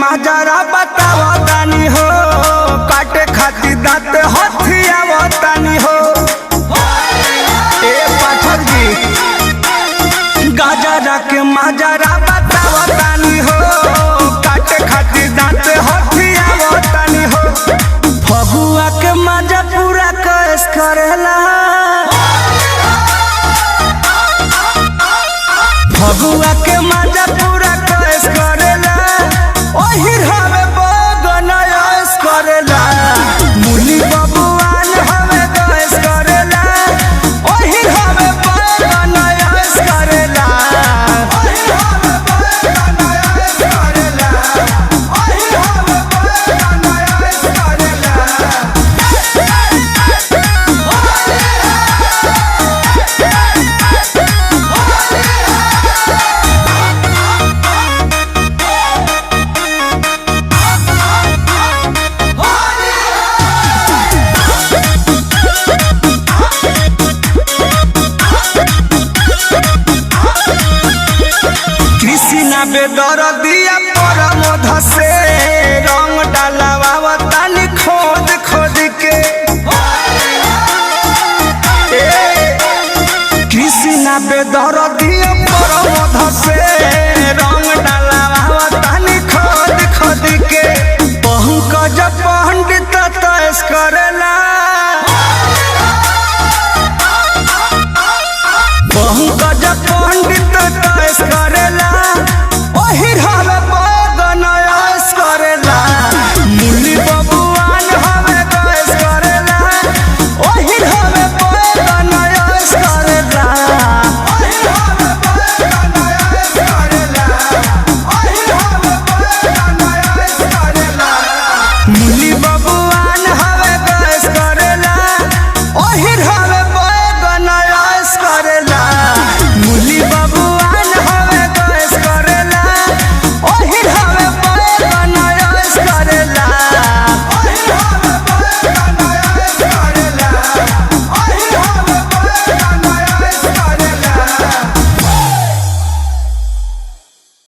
माजरा बतावा तानी हो, काटे खातिर दांत हथियावा तानी हो। ए पाठक जी गाजरा के माजरा बतावा तानी हो, काटे खातिर दांत हथियावा तानी हो। फगुआ के माजा पूरा कैस करेला, फगुआ के माजा पूरा कैस करेला। ओही हवे बगन ऐस करेला, मुली बबुआन हवे कैस करेला। ओही हवे बगन ऐस करेला, ओही हवे बगन ऐस करेला, ओही हवे बगन ऐस करेला। कृष्णा बेदर दिया परमोध से रंग डालावा तानी खोद खोद के। कृष्णा बेदर दिया परमोध से रंग डालावा तानी खोद खोद के। पंकज पंडित तैस करेला, पंकज पंडित तैस करेला। ओही हवे